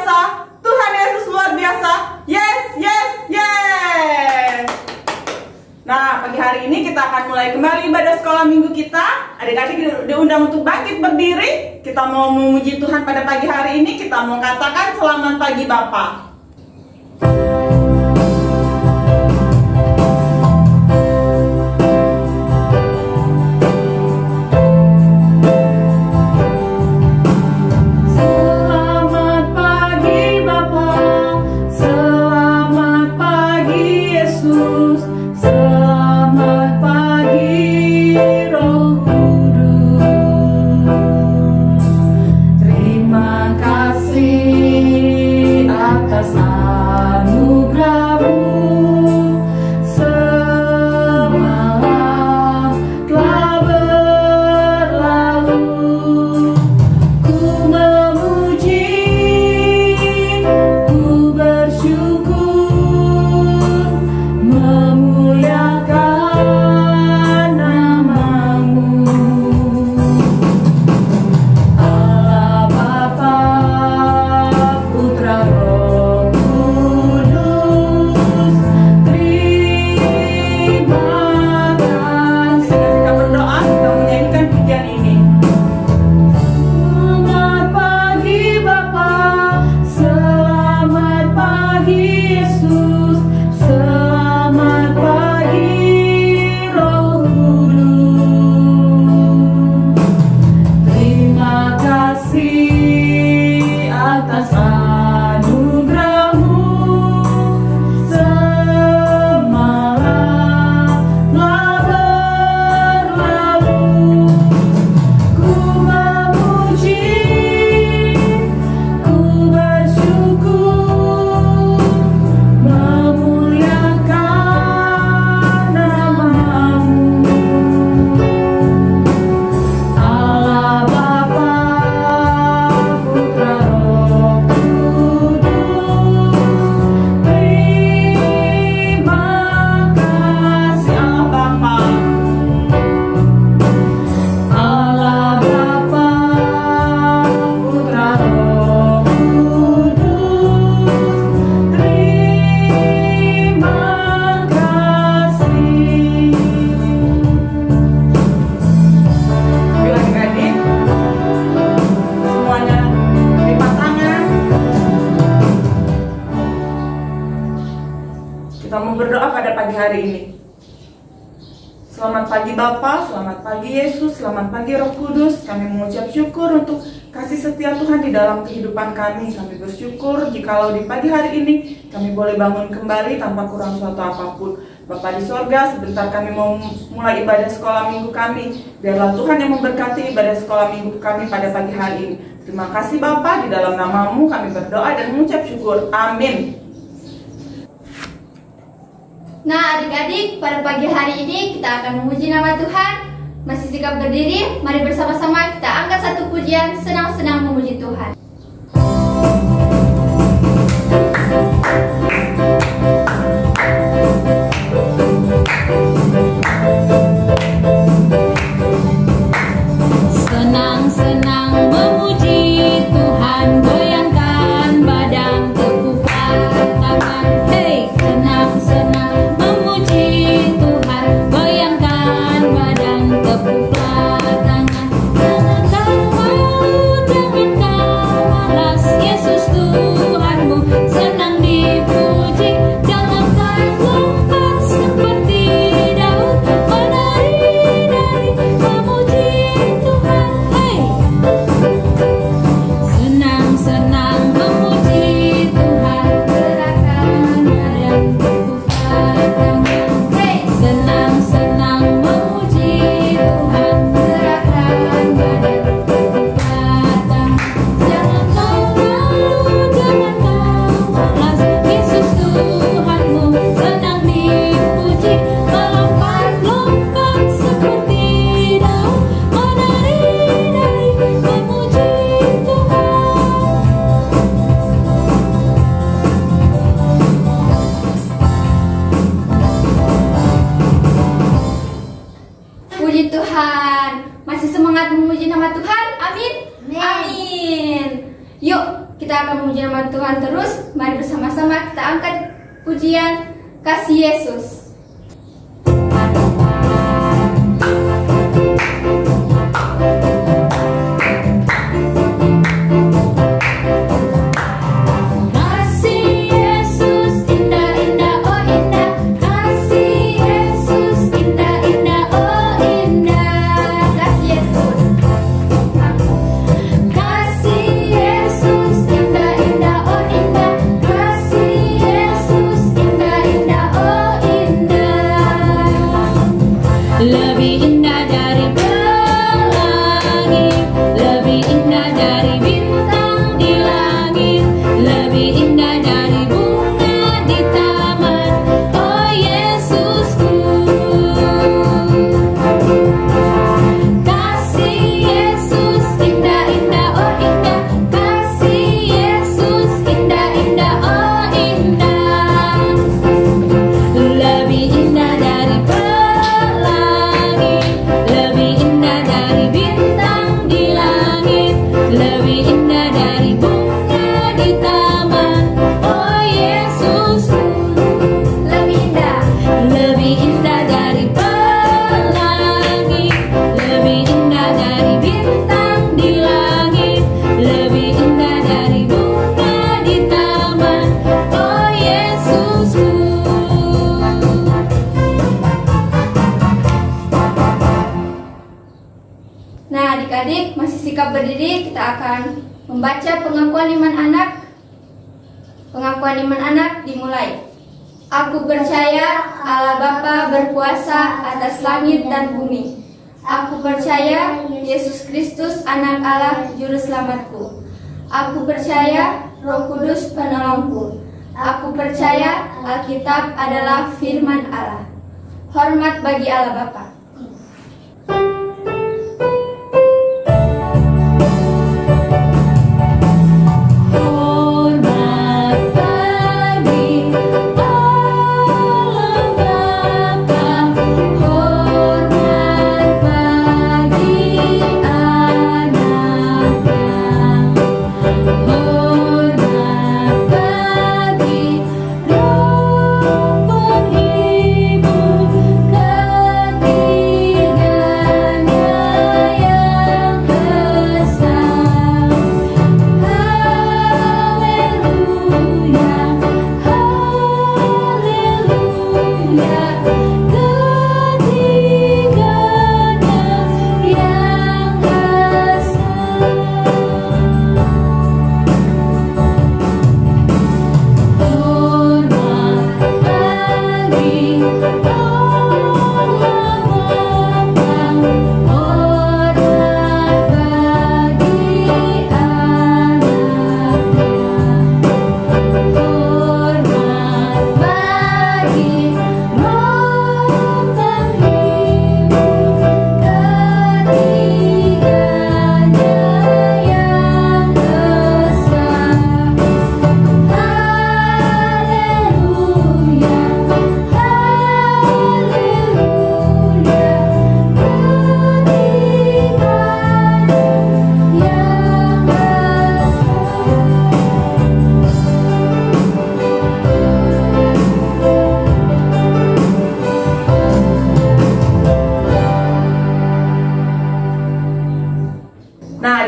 biasa. Tuhan Yesus luar biasa. Yes, yes, yes. Nah, pagi hari ini kita akan mulai kembali ibadah sekolah minggu kita. Adik-adik diundang untuk bangkit berdiri. Kita mau memuji Tuhan pada pagi hari ini. Kita mau katakan selamat pagi Bapak. Hari ini. Selamat pagi Bapa, selamat pagi Yesus, selamat pagi Roh Kudus. Kami mengucap syukur untuk kasih setia Tuhan di dalam kehidupan kami. Kami bersyukur jikalau di pagi hari ini kami boleh bangun kembali tanpa kurang suatu apapun. Bapa di sorga, sebentar kami mau mulai ibadah sekolah minggu kami. Biarlah Tuhan yang memberkati ibadah sekolah minggu kami pada pagi hari ini. Terima kasih Bapa, di dalam nama-Mu kami berdoa dan mengucap syukur. Amin. Nah adik-adik, pada pagi hari ini kita akan memuji nama Tuhan. Masih sikap berdiri, mari bersama-sama kita angkat satu pujian, senang-senang memuji Tuhan. Senang-senang memuji Tuhan, goyangkan badan, tepukkan tangan. Hey, senang-senang tepuklah tangan, jangan malu, jangan akan memuji nama Tuhan terus. Mari bersama-sama kita angkat pujian Kasih Yesus. Adik-adik masih sikap berdiri, kita akan membaca pengakuan iman anak. Pengakuan iman anak dimulai. Aku percaya Allah Bapa berkuasa atas langit dan bumi. Aku percaya Yesus Kristus anak Allah juru selamatku. Aku percaya Roh Kudus penolongku. Aku percaya Alkitab adalah firman Allah. Hormat bagi Allah Bapa.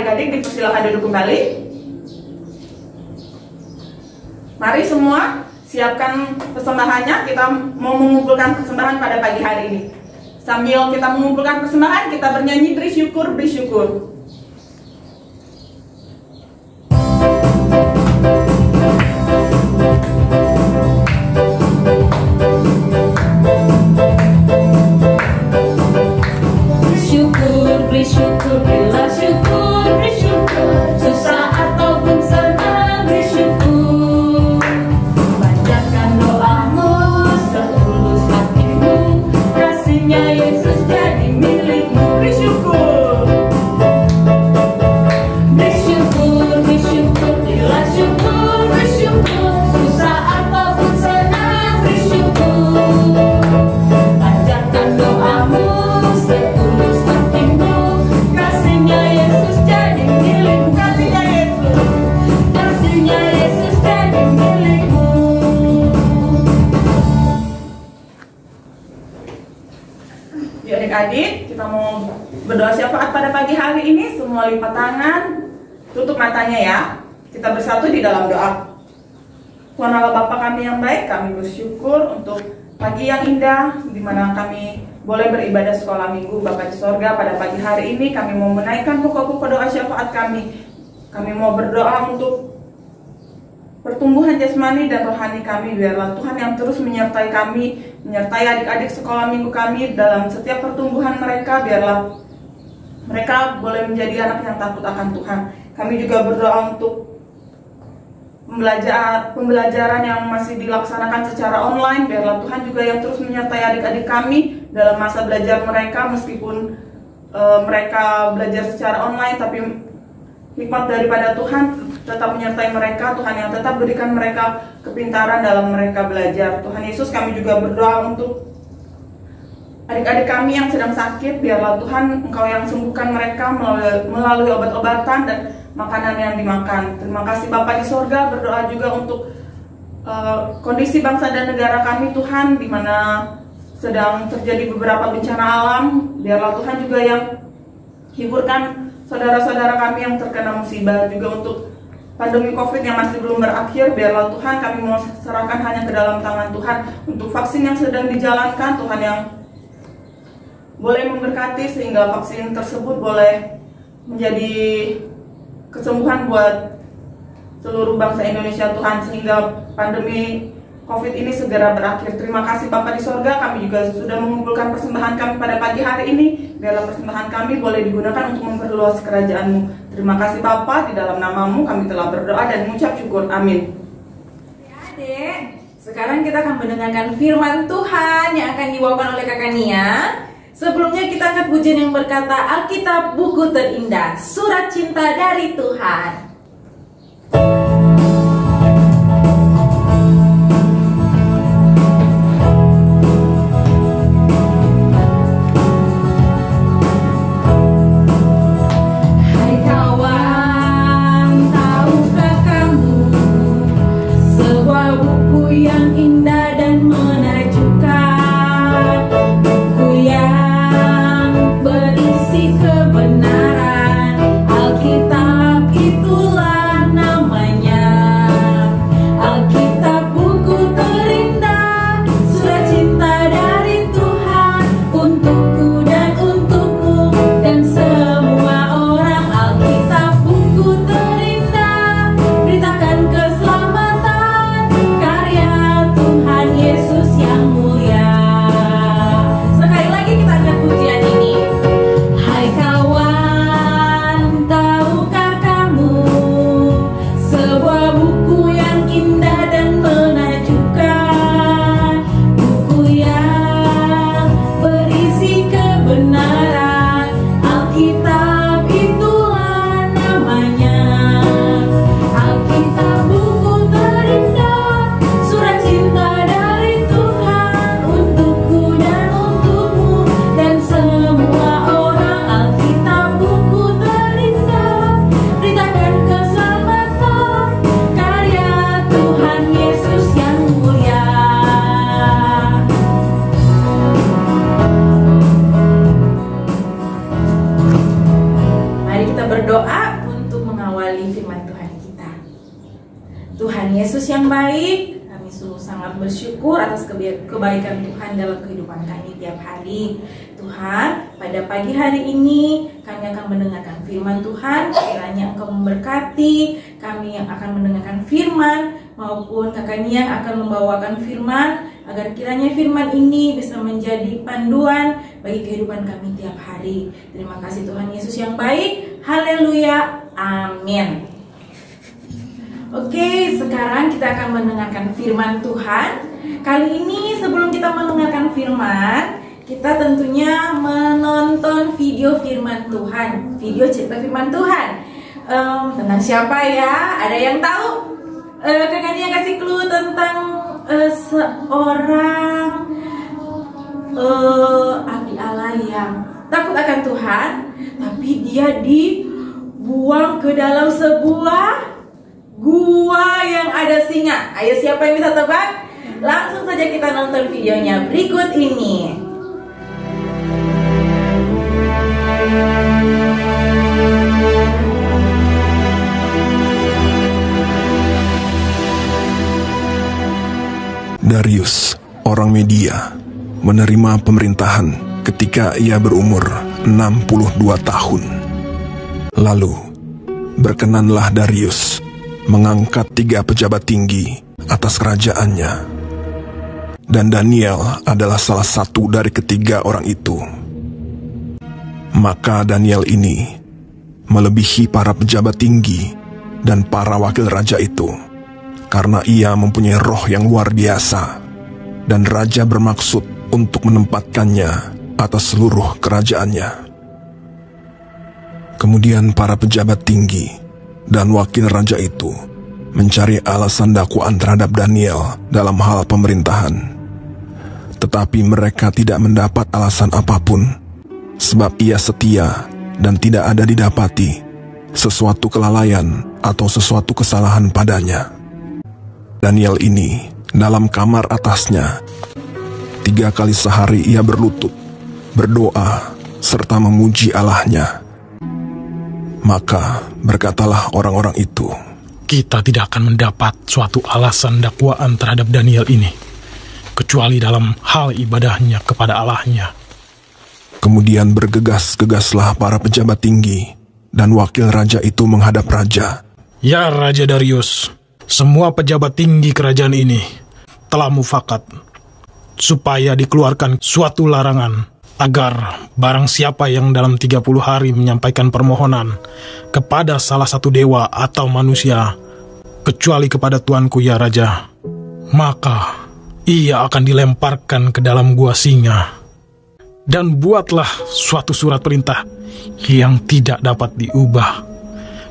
Adik-adik dipersilakan duduk kembali. Mari semua siapkan persembahannya. Kita mau mengumpulkan persembahan pada pagi hari ini. Sambil kita mengumpulkan persembahan, kita bernyanyi bersyukur, bersyukur. Bersyukur, bersyukur, bila syukur, bersyukur, susah ataupun senang bersyukur. Panjatkan doamu, setulus hatimu, kasihnya Yesus jadi milikmu. Bersyukur. hanya Yesus jadi milikmu. Yuk adik-adik, kita mau berdoa syafaat pada pagi hari ini. Semua lipat tangan, tutup matanya ya. Kita bersatu di dalam doa. Tuhan Allah Bapa kami yang baik, kami bersyukur untuk pagi yang indah di mana kami boleh beribadah sekolah minggu Bapa di sorga. Pada pagi hari ini kami mau menaikkan pokok-pokok doa syafaat kami. Kami mau berdoa untuk pertumbuhan jasmani dan rohani kami. Biarlah Tuhan yang terus menyertai kami, menyertai adik-adik sekolah minggu kami dalam setiap pertumbuhan mereka. Biarlah mereka boleh menjadi anak yang takut akan Tuhan. Kami juga berdoa untuk pembelajaran yang masih dilaksanakan secara online. Biarlah Tuhan juga yang terus menyertai adik-adik kami dalam masa belajar mereka. Meskipun mereka belajar secara online, tapi hikmat daripada Tuhan tetap menyertai mereka. Tuhan yang tetap berikan mereka kepintaran dalam mereka belajar. Tuhan Yesus, kami juga berdoa untuk adik-adik kami yang sedang sakit. Biarlah Tuhan Engkau yang sembuhkan mereka melalui obat-obatan dan makanan yang dimakan. Terima kasih Bapa di sorga. Berdoa juga untuk kondisi bangsa dan negara kami Tuhan, di mana sedang terjadi beberapa bencana alam. Biarlah Tuhan juga yang hiburkan saudara-saudara kami yang terkena musibah. Juga untuk pandemi COVID yang masih belum berakhir, biarlah Tuhan kami mau serahkan hanya ke dalam tangan Tuhan. Untuk vaksin yang sedang dijalankan, Tuhan yang boleh memberkati sehingga vaksin tersebut boleh menjadi kesembuhan buat seluruh bangsa Indonesia Tuhan, sehingga pandemi COVID ini segera berakhir. Terima kasih Bapa di sorga, kami juga sudah mengumpulkan persembahan kami pada pagi hari ini. Biarlah persembahan kami boleh digunakan untuk memperluas kerajaan-Mu. Terima kasih Bapa, di dalam nama-Mu kami telah berdoa dan mengucap syukur. Amin. Adik, sekarang kita akan mendengarkan firman Tuhan yang akan dibawakan oleh Kakak Nia. Sebelumnya kita angkat pujian yang berkata, Alkitab buku terindah, surat cinta dari Tuhan. Hai kawan, tahukah kamu sebuah buku yang indah dan menakjubkan, buku yang berisi kebenaran. Alkitab itulah namanya, Alkitab buku terindah, surat cinta dari Tuhan untukku dan untukmu dan semua orang. Alkitab buku terindah, beritakan keselamatan, karya Tuhan Yesus yang mulia. Sekali lagi kita angkat pujian ini. Hai kawan, tahukah kamu sebuah buku yang indah dan menakjubkan, buku yang berisi kebenaran. Alkitab itulah namanya, Alkitab buku terindah, surat cinta dari Tuhan untukku dan untukmu dan semua orang. Alkitab buku terindah, beritakan keselamatan, karya Tuhan Yesus yang mulia. Mari kita berdoa untuk mengawali firman Tuhan kita. Tuhan Yesus yang baik, kami sungguh sangat bersyukur atas kebaikan Tuhan dalam kehidupan kami tiap hari. Tuhan, pada pagi hari ini kami akan mendengarkan firman Tuhan. Kiranya Engkau memberkati kami yang akan mendengarkan firman, maupun Kakak Nia yang akan membawakan firman, agar kiranya firman ini bisa menjadi panduan bagi kehidupan kami tiap hari. Terima kasih Tuhan Yesus yang baik. Haleluya. Amin. Oke, sekarang kita akan mendengarkan firman Tuhan. Kali ini sebelum kita mendengarkan firman, kita tentunya menonton video firman Tuhan, video cerita firman Tuhan. Tentang siapa ya? Ada yang tahu? Kakak Nia kasih clue tentang seorang abdi Allah yang takut akan Tuhan, tapi dia dibuang ke dalam sebuah Gua yang ada singa. Ayo, siapa yang bisa tebak? Langsung saja kita nonton videonya berikut ini. Darius, orang Media, menerima pemerintahan ketika ia berumur 62 tahun. Lalu, berkenanlah Darius mengangkat 3 pejabat tinggi atas kerajaannya. Dan Daniel adalah salah satu dari ketiga orang itu. Maka Daniel ini melebihi para pejabat tinggi dan para wakil raja itu, karena ia mempunyai roh yang luar biasa, dan raja bermaksud untuk menempatkannya atas seluruh kerajaannya. Kemudian para pejabat tinggi dan wakil raja itu mencari alasan dakwaan terhadap Daniel dalam hal pemerintahan. Tetapi mereka tidak mendapat alasan apapun, sebab ia setia dan tidak ada didapati sesuatu kelalaian atau sesuatu kesalahan padanya. Daniel ini dalam kamar atasnya 3 kali sehari ia berlutut, berdoa, serta memuji Allahnya. Maka berkatalah orang-orang itu, kita tidak akan mendapat suatu alasan dakwaan terhadap Daniel ini, kecuali dalam hal ibadahnya kepada Allahnya. Kemudian bergegas-gegaslah para pejabat tinggi dan wakil raja itu menghadap raja. Ya Raja Darius, semua pejabat tinggi kerajaan ini telah mufakat supaya dikeluarkan suatu larangan agar barang siapa yang dalam 30 hari menyampaikan permohonan kepada salah satu dewa atau manusia, kecuali kepada tuanku ya Raja, maka ia akan dilemparkan ke dalam gua singa. Dan buatlah suatu surat perintah yang tidak dapat diubah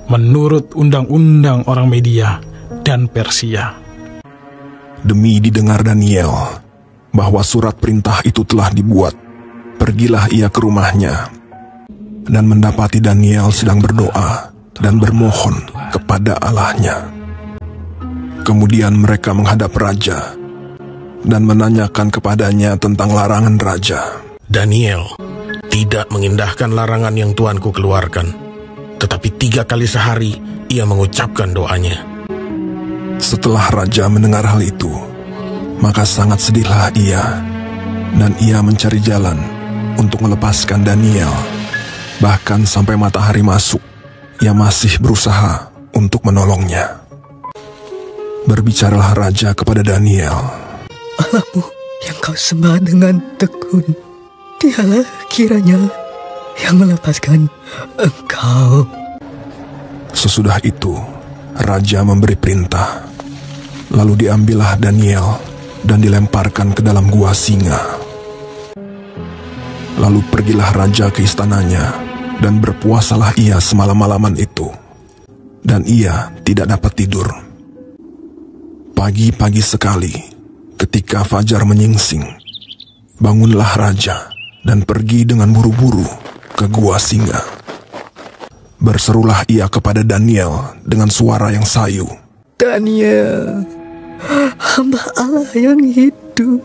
menurut undang-undang orang Media dan Persia. Demi didengar Daniel bahwa surat perintah itu telah dibuat, pergilah ia ke rumahnya dan mendapati Daniel sedang berdoa dan bermohon kepada Allahnya. Kemudian mereka menghadap raja dan menanyakan kepadanya tentang larangan raja. Daniel tidak mengindahkan larangan yang tuanku keluarkan, tetapi 3 kali sehari ia mengucapkan doanya. Setelah raja mendengar hal itu, maka sangat sedihlah ia, dan ia mencari jalan untuk melepaskan Daniel. Bahkan sampai matahari masuk, ia masih berusaha untuk menolongnya. Berbicaralah raja kepada Daniel. Allahmu yang kau sembah dengan tekun, dialah kiranya yang melepaskan engkau. Sesudah itu, raja memberi perintah. Lalu diambillah Daniel dan dilemparkan ke dalam gua singa. Lalu pergilah raja ke istananya, dan berpuasalah ia semalam-malaman itu. Dan ia tidak dapat tidur. Pagi-pagi sekali, ketika fajar menyingsing, bangunlah raja dan pergi dengan buru-buru ke gua singa. Berserulah ia kepada Daniel dengan suara yang sayu. Daniel, hamba Allah yang hidup,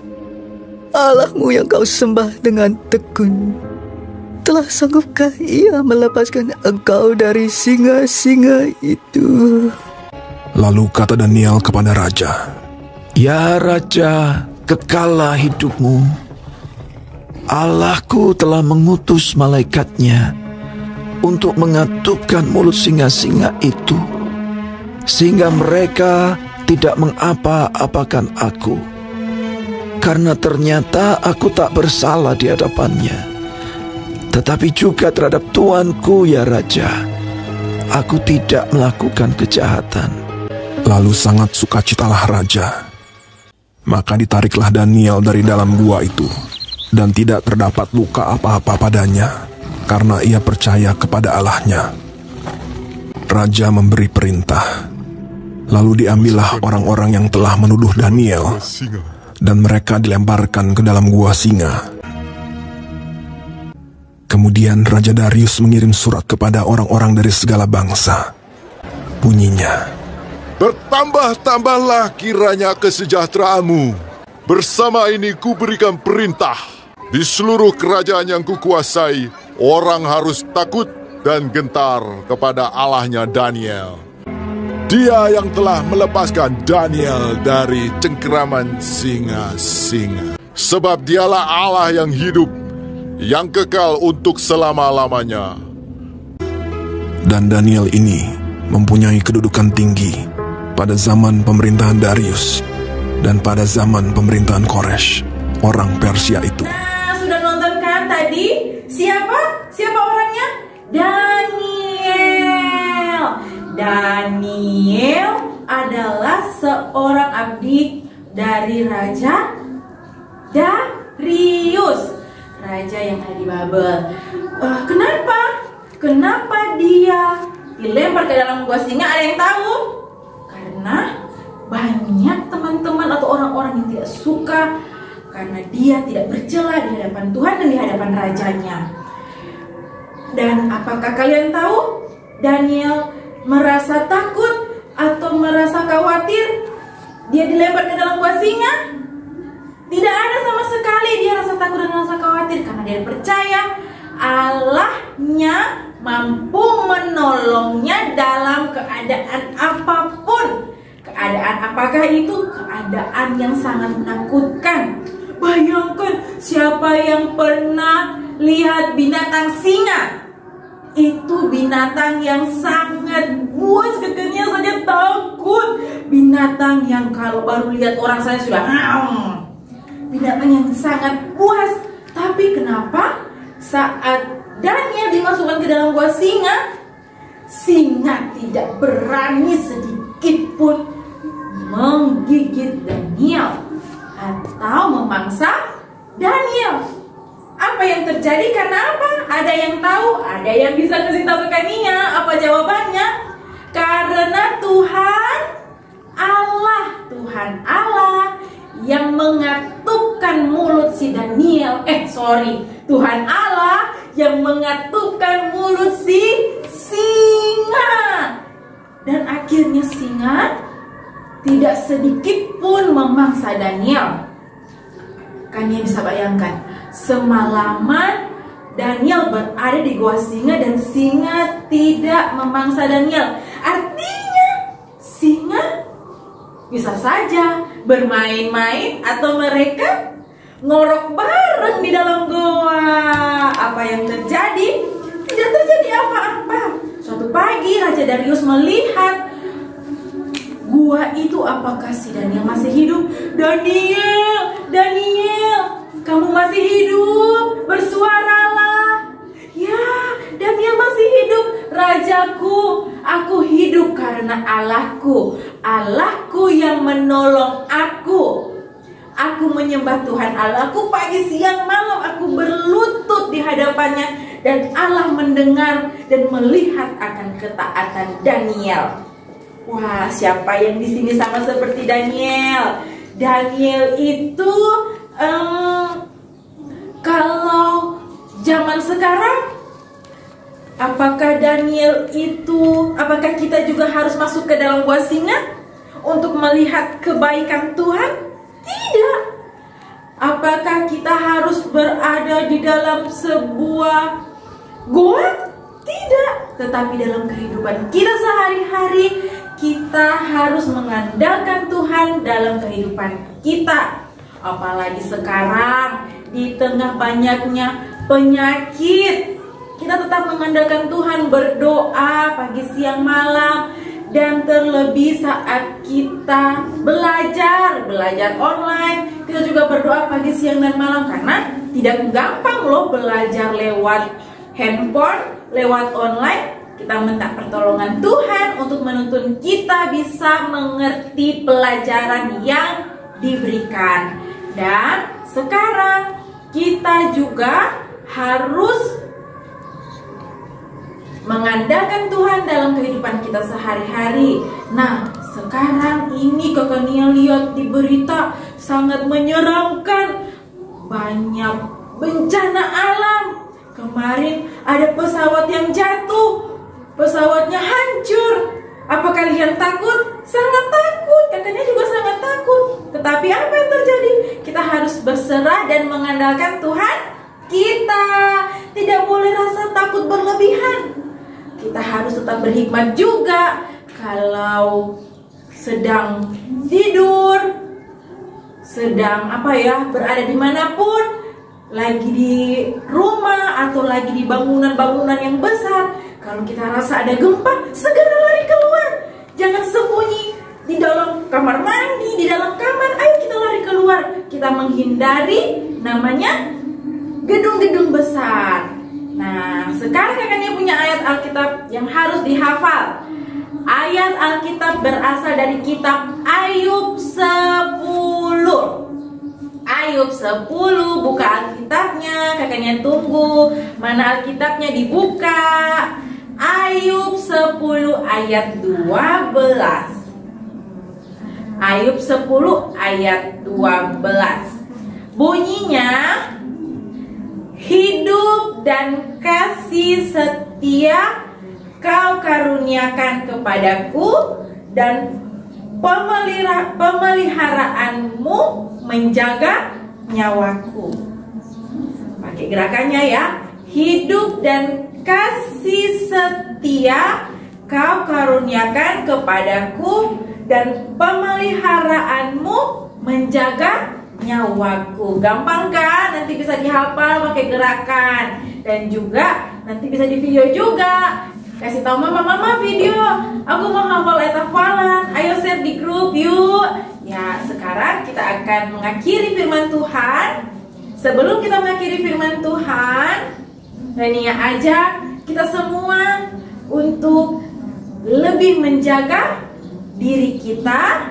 Allahmu yang kau sembah dengan tekun, telah sanggupkah ia melepaskan engkau dari singa-singa itu? Lalu kata Daniel kepada raja, Ya Raja, kekallah hidupmu. Allahku telah mengutus malaikatnya untuk mengatupkan mulut singa-singa itu, sehingga mereka tidak mengapa-apakan aku. Karena ternyata aku tak bersalah di hadapannya, tetapi juga terhadap tuanku ya Raja, aku tidak melakukan kejahatan. Lalu sangat sukacitalah raja. Maka ditariklah Daniel dari dalam gua itu, dan tidak terdapat luka apa-apa padanya, karena ia percaya kepada Allahnya. Raja memberi perintah. Lalu diambillah orang-orang yang telah menuduh Daniel, dan mereka dilemparkan ke dalam gua singa. Kemudian Raja Darius mengirim surat kepada orang-orang dari segala bangsa. Bunyinya, Bertambah-tambahlah kiranya kesejahteraanmu. Bersama ini kuberikan perintah. Di seluruh kerajaan yang kukuasai, orang harus takut dan gentar kepada Allahnya Daniel. Dia yang telah melepaskan Daniel dari cengkeraman singa-singa. Sebab dialah Allah yang hidup, yang kekal untuk selama-lamanya. Dan Daniel ini mempunyai kedudukan tinggi pada zaman pemerintahan Darius dan pada zaman pemerintahan Koresh, orang Persia itu. Nah, sudah nonton kan tadi? Siapa? Siapa orangnya? Daniel. Daniel adalah seorang abdi dari Raja Darius, raja yang ada di Babel. Kenapa dia dilempar ke dalam gua singa? Ada yang tahu? Karena banyak teman-teman atau orang-orang yang tidak suka karena dia tidak bercela di hadapan Tuhan dan di hadapan rajanya. Dan apakah kalian tahu Daniel merasa takut atau merasa khawatir dia dilempar ke dalam gua singa? Tidak ada sama sekali dia rasa takut dan rasa khawatir karena dia percaya Allahnya mampu menolongnya dalam keadaan apapun. Keadaan apakah itu? Keadaan yang sangat menakutkan. Bayangkan siapa yang pernah lihat binatang singa? Itu binatang yang sangat buas, kekennya saja takut. Binatang yang kalau baru lihat orang saja sudah binatang yang sangat buas. Tapi kenapa saat Daniel dimasukkan ke dalam gua singa, singa tidak berani sedikit pun menggigit Daniel atau memangsa Daniel. Apa yang terjadi? Karena apa? Ada yang tahu? Ada yang bisa kasih tahu ke Kania? Apa jawabannya? Karena Tuhan Allah yang mengatupkan mulut si Daniel. Tuhan Allah yang mengatupkan mulut si singa. Dan akhirnya singa tidak sedikit pun memangsa Daniel. Kalian bisa bayangkan, semalaman Daniel berada di gua singa dan singa tidak memangsa Daniel. Artinya singa bisa saja bermain-main atau mereka ngorok bareng di dalam goa. Apa yang terjadi? Tidak terjadi apa-apa. Suatu pagi Raja Darius melihat gua itu, apakah si Daniel masih hidup? Daniel, kamu masih hidup, bersuaralah. Ya, Daniel masih hidup. Rajaku, aku hidup karena Allahku yang menolong aku. Aku menyembah Tuhan Allahku pagi, siang, malam. Aku berlutut di hadapannya dan Allah mendengar dan melihat akan ketaatan Daniel. Wah, siapa yang di sini sama seperti Daniel? Daniel itu kalau zaman sekarang, apakah kita juga harus masuk ke dalam gua singa untuk melihat kebaikan Tuhan? Tidak. Apakah kita harus berada di dalam sebuah gua? Tidak. Tetapi dalam kehidupan kita sehari-hari, kita harus mengandalkan Tuhan dalam kehidupan kita. Apalagi sekarang di tengah banyaknya penyakit, kita tetap mengandalkan Tuhan, berdoa pagi, siang, malam. Dan terlebih saat kita belajar online, kita juga berdoa pagi, siang, dan malam. Karena tidak gampang loh belajar lewat handphone, lewat online. Kita minta pertolongan Tuhan untuk menuntun kita bisa mengerti pelajaran yang diberikan. Dan sekarang kita juga harus mengandalkan Tuhan dalam kehidupan kita sehari-hari. Nah, sekarang ini Kakak Nia lihat di berita sangat menyeramkan. Banyak bencana alam. Kemarin ada pesawat yang jatuh, pesawatnya hancur. Apa kalian takut? sangat takut, kakaknya juga sangat takut. Tetapi apa yang terjadi? Kita harus berserah dan mengandalkan Tuhan kita. Tidak boleh rasa takut berlebihan. Kita harus tetap berhikmat juga. Kalau sedang tidur, sedang berada dimanapun, lagi di rumah atau lagi di bangunan-bangunan yang besar, kalau kita rasa ada gempa, segera lari keluar. Jangan sembunyi di dalam kamar mandi, di dalam kamar. Ayo kita lari keluar. Kita menghindari namanya gedung-gedung besar. Nah, sekarang kakaknya punya ayat Alkitab yang harus dihafal. Ayat Alkitab berasal dari kitab Ayub 10. Ayub 10, buka Alkitabnya. Kakaknya tunggu. Mana Alkitabnya, dibuka. Ayub 10 ayat 12. Ayub 10 ayat 12. Bunyinya, hidup dan kasih setia Kau karuniakan kepadaku, dan pemeliharaanmu menjaga nyawaku. Pakai gerakannya ya. Hidup dan kasih setia Kau karuniakan kepadaku, dan pemeliharaanmu menjaga nyawaku. Gampang kan? Nanti bisa dihafal pakai gerakan. Dan juga nanti bisa di video juga. Kasih tahu mama video, aku mau hafal ayat hafalan. Ayo share di grup yuk. Ya, sekarang kita akan mengakhiri firman Tuhan. Sebelum kita mengakhiri firman Tuhan, Rania ajak kita semua untuk lebih menjaga diri kita,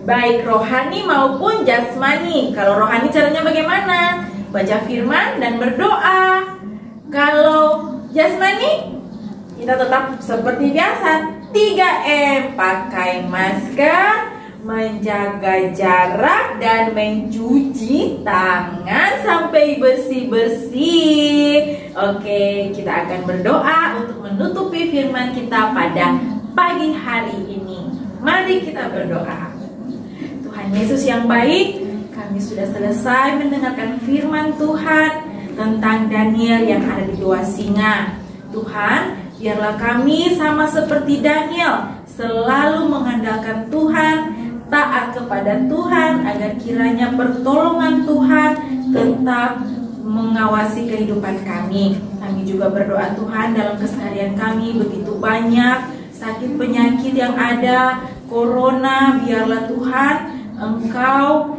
baik rohani maupun jasmani. Kalau rohani caranya bagaimana? Baca firman dan berdoa. Kalau jasmani, kita tetap seperti biasa, 3M, pakai masker, menjaga jarak, dan mencuci tangan sampai bersih-bersih. Oke, kita akan berdoa untuk menutupi firman kita pada pagi hari ini. Mari kita berdoa. Tuhan Yesus yang baik, kami sudah selesai mendengarkan firman Tuhan tentang Daniel yang ada di gua singa. Tuhan, biarlah kami sama seperti Daniel selalu mengandalkan Tuhan, taat kepada Tuhan, agar kiranya pertolongan Tuhan tetap mengawasi kehidupan kami. Kami juga berdoa Tuhan, dalam keseharian kami begitu banyak sakit penyakit yang ada, corona, biarlah Tuhan Engkau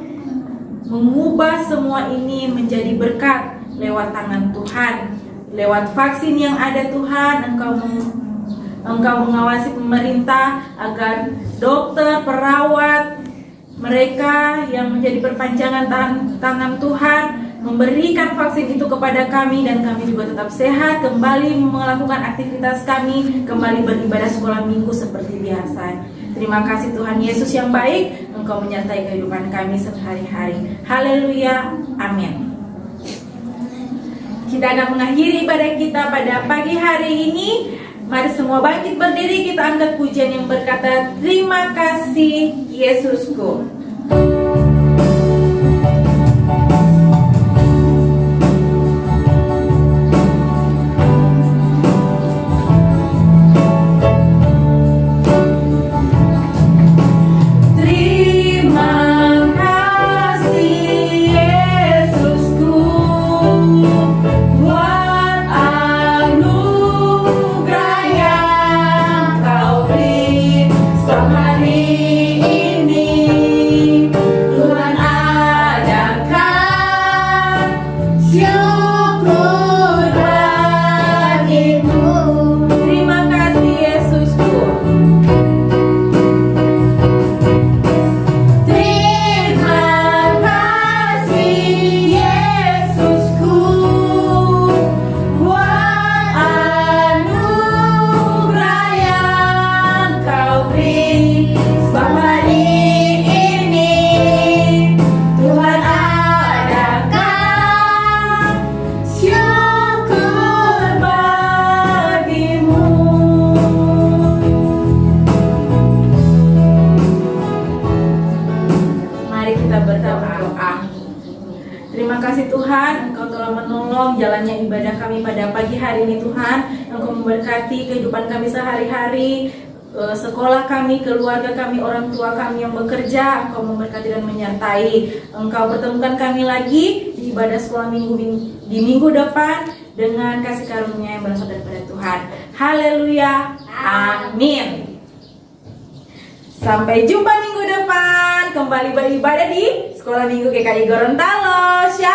mengubah semua ini menjadi berkat lewat tangan Tuhan. Lewat vaksin yang ada Tuhan, Engkau mengawasi pemerintah agar dokter, perawat, mereka yang menjadi perpanjangan tangan Tuhan memberikan vaksin itu kepada kami, dan kami juga tetap sehat, kembali melakukan aktivitas kami, kembali beribadah sekolah minggu seperti biasa. Terima kasih Tuhan Yesus yang baik, Engkau menyertai kehidupan kami sehari-hari. Haleluya, amin. Kita akan mengakhiri ibadah kita pada pagi hari ini. Mari semua bangkit berdiri, kita angkat pujian yang berkata, terima kasih Yesusku. Hari ini kasih Tuhan, Engkau telah menolong jalannya ibadah kami pada pagi hari ini Tuhan. Engkau memberkati kehidupan kami sehari-hari, sekolah kami, keluarga kami, orang tua kami yang bekerja. Engkau memberkati dan menyertai. Engkau pertemukan kami lagi di ibadah sekolah di minggu depan dengan kasih karunia yang berasal daripada Tuhan. Haleluya, amin. Sampai jumpa minggu depan, kembali beribadah di Sekolah Minggu GKI Gorontalo. Shalom.